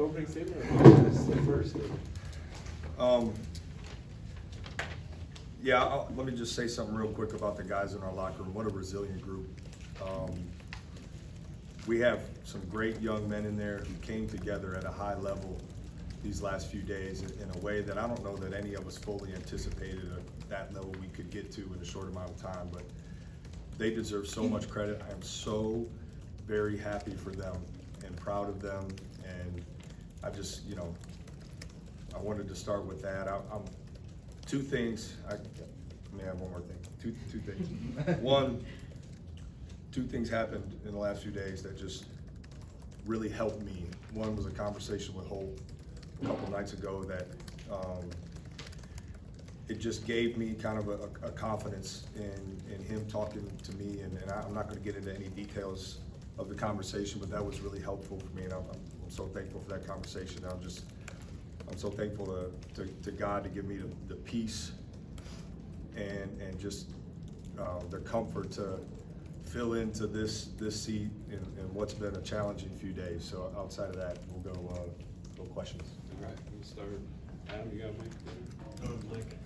Opening statement, this is the first thing. Let me just say something real quick about the guys in our locker room. What a resilient group. We have some great young men in there who came together at a high level these last few days in a way that I don't know that any of us fully anticipated that level we could get to in a short amount of time, but they deserve so much credit. I am so very happy for them and proud of them, and I just, I wanted to start with that. Two things, I may have one more thing, two things. One, two things happened in the last few days that just really helped me. One was a conversation with Holt a couple nights ago that it just gave me kind of a confidence in him talking to me, and I'm not gonna get into any details of the conversation, but that was really helpful for me, and I'm so thankful for that conversation. I'm so thankful to God to give me the peace and just the comfort to fill into this seat in what's been a challenging few days. So outside of that, we'll go questions. All right, we'll start. Adam, you got a mic there? Mike.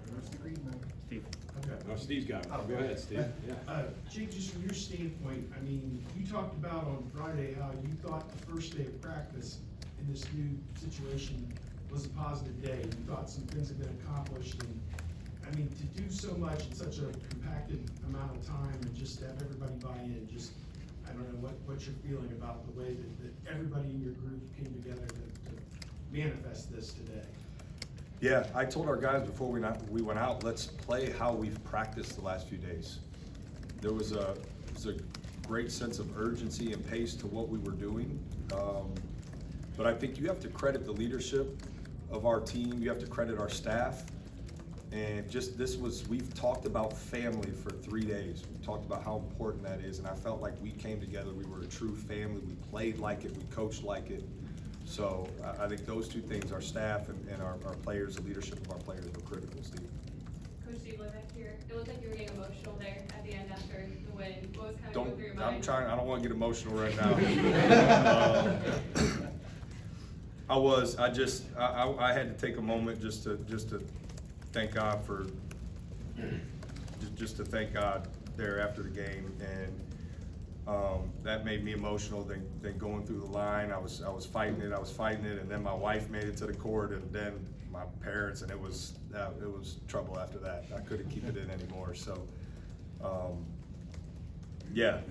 Where's the green man? Steve. Okay. Oh, Steve's got it. Go ahead, Steve. Yeah. Jake, just from your standpoint, I mean, you talked about on Friday how you thought the first day of practice in this new situation was a positive day. You thought some things had been accomplished, and I mean, to do so much in such a compacted amount of time and just have everybody buy in, just, I don't know what you're feeling about the way that everybody in your group came together to manifest this today. Yeah, I told our guys before we went out, let's play how we've practiced the last few days. There was a great sense of urgency and pace to what we were doing. But I think you have to credit the leadership of our team. You have to credit our staff. And just we've talked about family for 3 days. We talked about how important that is. And I felt like we came together, we were a true family. We played like it, we coached like it. So I think those two things, our staff and our players, the leadership of our players were critical, Steve. Coach Diebler back here. It looked like you were getting emotional there at the end after the win. What was kind of going through your mind? I don't want to get emotional right now. I had to take a moment just to thank God for, just to thank God there after the game, and that made me emotional. Then going through the line, I was fighting it, and then my wife made it to the court, and then my parents, and it was trouble after that. I couldn't keep it in anymore. So, yeah,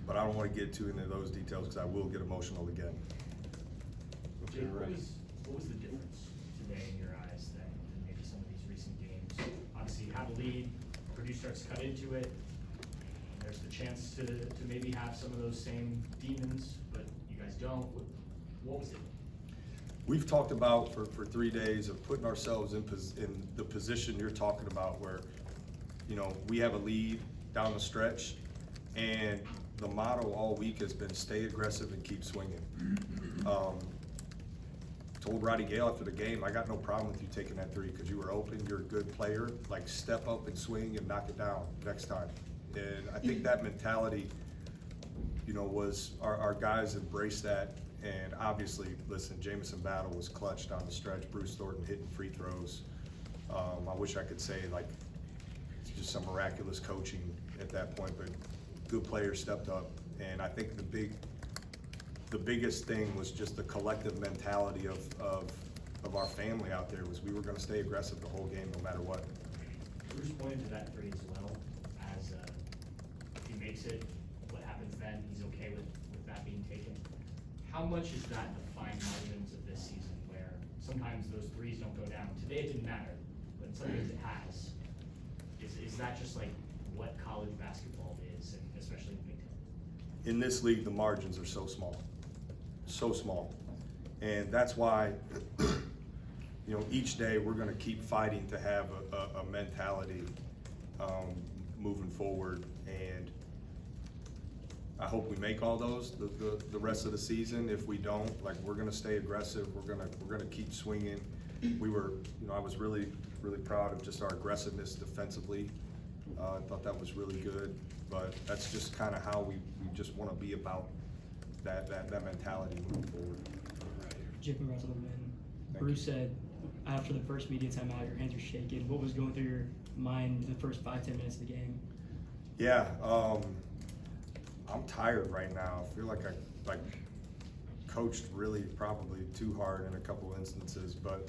but I don't want to get too into those details because I will get emotional again. Jake, what was the difference today in your eyes than maybe some of these recent games? Obviously, you have a lead, Purdue starts to cut into it. There's the chance to maybe have some of those same demons, but you guys don't. What was it? We've talked about for 3 days of putting ourselves in the position you're talking about, where we have a lead down the stretch, and the motto all week has been stay aggressive and keep swinging. Told Roddy Gale after the game, I got no problem with you taking that three because you were open, you're a good player, like step up and swing and knock it down next time. And I think that mentality, was our guys embraced that. And obviously, listen, Jamison Battle was clutch down the stretch. Bruce Thornton hitting free throws. I wish I could say it's just some miraculous coaching at that point, but good players stepped up. And I think the biggest thing was just the collective mentality of our family out there was we were going to stay aggressive the whole game no matter what. Bruce pointed to that three as well, as if he makes it, what happens then, he's okay with that being taken. How much is that the fine margins of this season where sometimes those threes don't go down? Today it didn't matter, but in some games it has. Is that just like what college basketball is, and especially in the Big Ten? In this league, the margins are so small. So small. And that's why, each day we're going to keep fighting to have a mentality moving forward. And I hope we make all those the rest of the season. If we don't, we're going to stay aggressive. We're going to keep swinging. I was really proud of just our aggressiveness defensively. I thought that was really good. But that's just kind of how we just want to be about that mentality moving forward. Jake, congrats on the win. Thank Bruce said after the first media time out, your hands were shaking. What was going through your mind the first 5-10 minutes of the game? Yeah, I'm tired right now. I feel like I coached really probably too hard in a couple instances, but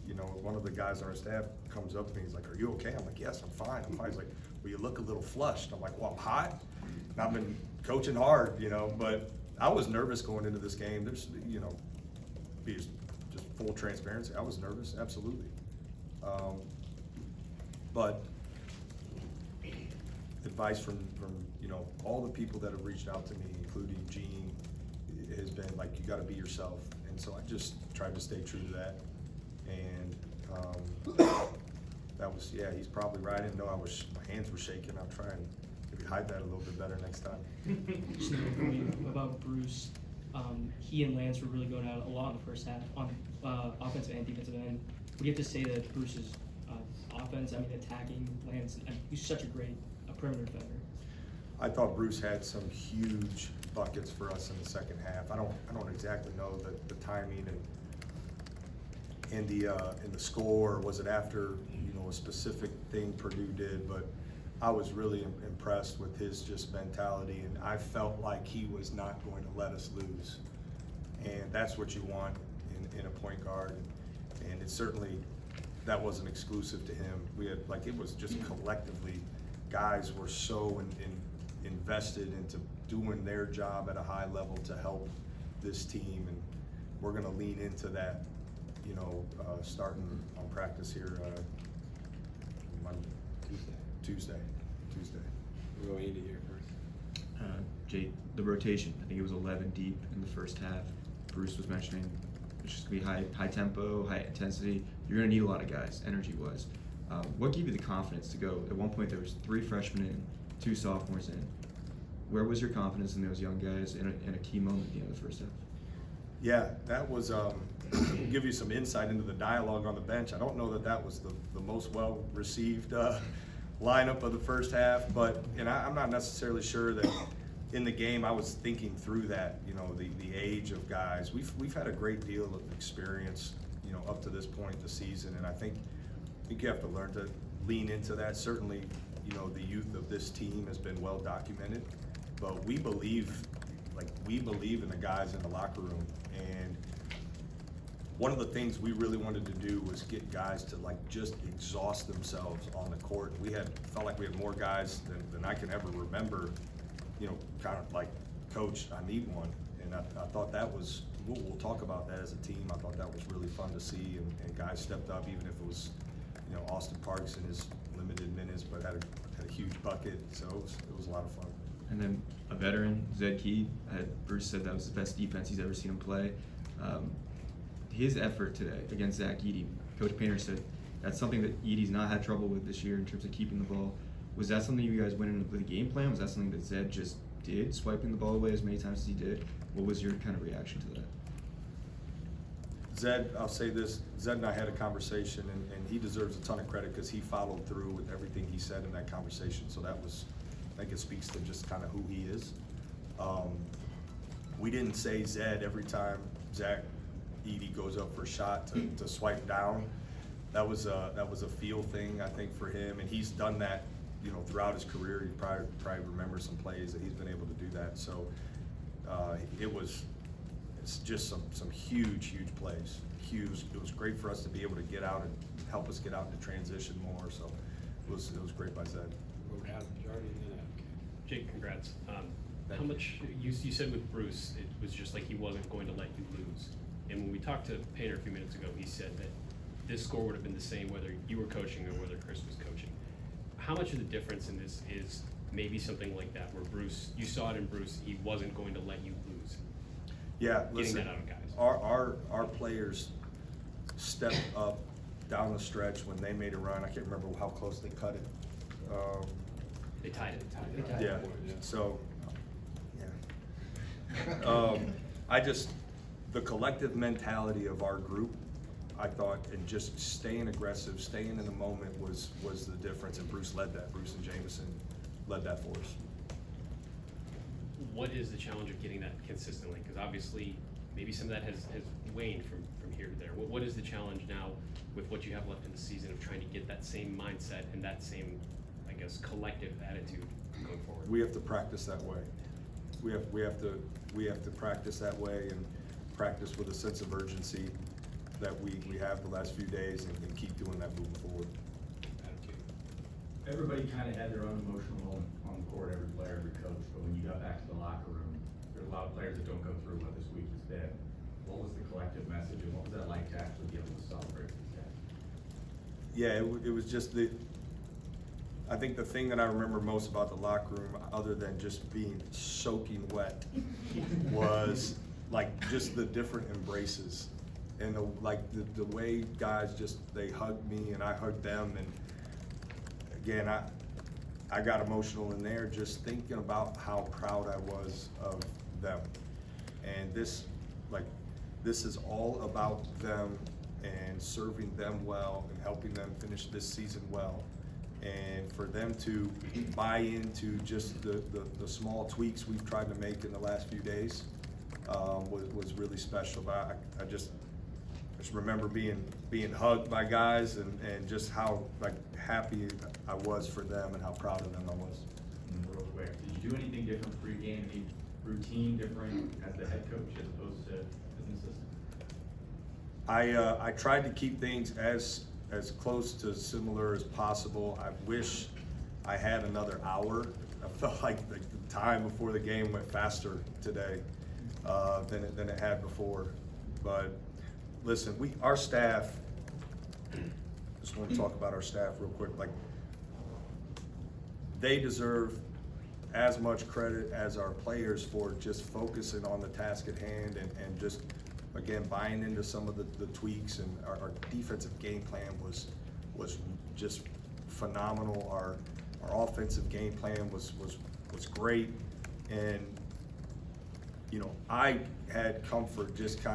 you know, one of the guys on our staff comes up to me, he's like, "Are you okay?" I'm like, "Yes, I'm fine. I'm fine." He's like, "Well, you look a little flushed." I'm like, "Well, I'm hot. And I've been coaching hard, you know." But I was nervous going into this game. There's, you know, be just full transparency. I was nervous, absolutely. But advice from you know, all the people that have reached out to me, including Gene, has been like, you got to be yourself. And so I just tried to stay true to that. And that was, yeah, he's probably right. I didn't know my hands were shaking. I'll try and maybe hide that a little bit better next time. Just another point about Bruce. He and Lance were really going out a lot in the first half on offensive and defensive end. What do you have to say that Bruce's offense, I mean, attacking Lance, he's such a great perimeter defender? I thought Bruce had some huge buckets for us in the second half. I don't exactly know the timing and the score. Was it after, you know, a specific thing Purdue did? But I was really impressed with his just mentality, and I felt like he was not going to let us lose. And that's what you want in a point guard. And it certainly, that wasn't exclusive to him. We had, like, it was just collectively, guys were so invested into doing their job at a high level to help this team, and we're going to lean into that, you know, starting on practice here Tuesday. We'll go Andy here first. Jake, the rotation, I think it was 11 deep in the first half. Bruce was mentioning it's just gonna be high tempo, high intensity. You're gonna need a lot of guys, energy-wise. What gave you the confidence to go? At one point, there was 3 freshmen in, 2 sophomores in. Where was your confidence in those young guys in a key moment at the end of the first half? Yeah, that was, give you some insight into the dialogue on the bench. I don't know that was the most well-received lineup of the first half, but, and I'm not necessarily sure that in the game I was thinking through that, you know, the age of guys. We've had a great deal of experience, you know, up to this point in the season, and I think you have to learn to lean into that. Certainly, you know, the youth of this team has been well documented, but we believe in the guys in the locker room. And one of the things we really wanted to do was get guys to like just exhaust themselves on the court. Felt like we had more guys than I can ever remember, you know, kind of like, "Coach, I need one." And I thought that was, we'll talk about that as a team. I thought that was really fun to see, and guys stepped up, even if it was, you know, Austin Parks in his limited minutes, but had a huge bucket. So it was a lot of fun. And then a veteran, Zed Key, Bruce said that was the best defense he's ever seen him play. His effort today against Zach Edey, Coach Painter said that's something that Edey's not had trouble with this year in terms of keeping the ball. Was that something you guys went into the game plan? Was that something that Zed just did, swiping the ball away as many times as he did? What was your kind of reaction to that? Zed, I'll say this, Zed and I had a conversation, and he deserves a ton of credit because he followed through with everything he said in that conversation. So that was, I think it speaks to just kind of who he is. We didn't say Zed every time Zach Edey goes up for a shot to swipe down. That was a feel thing, I think, for him, and he's done that, you know, throughout his career. You probably remember some plays that he's been able to do that. So it's just some huge plays. Huge. It was great for us to be able to get out and help us get out into transition more. So it was great by Zed. We're out of Jordan and then Jake, congrats. Thank How you. much, you said with Bruce, it was just like he wasn't going to let you lose. And when we talked to Painter a few minutes ago, he said that this score would have been the same whether you were coaching or whether Chris was coaching. How much of the difference in this is maybe something like that, where Bruce, you saw it in Bruce, he wasn't going to let you lose? Yeah, Getting listen, that out of guys. our players stepped up down the stretch when they made a run. I can't remember how close they cut it. They tied it. Yeah, so, yeah. The collective mentality of our group, I thought, and just staying aggressive, staying in the moment was the difference, and Bruce led that. Bruce and Jameson led that for us. What is the challenge of getting that consistently? Because obviously, maybe some of that has Wayne from here to there? What is the challenge now with what you have left in the season of trying to get that same mindset and that same, I guess, collective attitude going forward? We have to practice that way. We have to practice that way and practice with a sense of urgency that we have the last few days and keep doing that moving forward. Everybody kind of had their own emotional moment on the court, every player, every coach, but when you got back to the locker room, there's a lot of players that don't go through what this week has been. What was the collective message, and what was that like to actually be able to celebrate these guys? Yeah, it was just I think the thing that I remember most about the locker room, other than just being soaking wet, was like just the different embraces and the way guys they hugged me and I hugged them. And again, I got emotional in there just thinking about how proud I was of them. And this is all about them and serving them well and helping them finish this season well. And for them to buy into just the small tweaks we've tried to make in the last few days was really special. But I just remember being hugged by guys and just how happy I was for them and how proud of them I was. And real quick, did you do anything different pre-game, any routine different as the head coach as opposed to as an assistant? I tried to keep things as close to similar as possible. I wish I had another hour. I felt like the time before the game went faster today than it had before. But listen, our staff, just want to talk about our staff real quick. They deserve as much credit as our players for just focusing on the task at hand and just, again, buying into some of the tweaks. And our defensive game plan was just phenomenal. Our offensive game plan was great. And, I had comfort just kind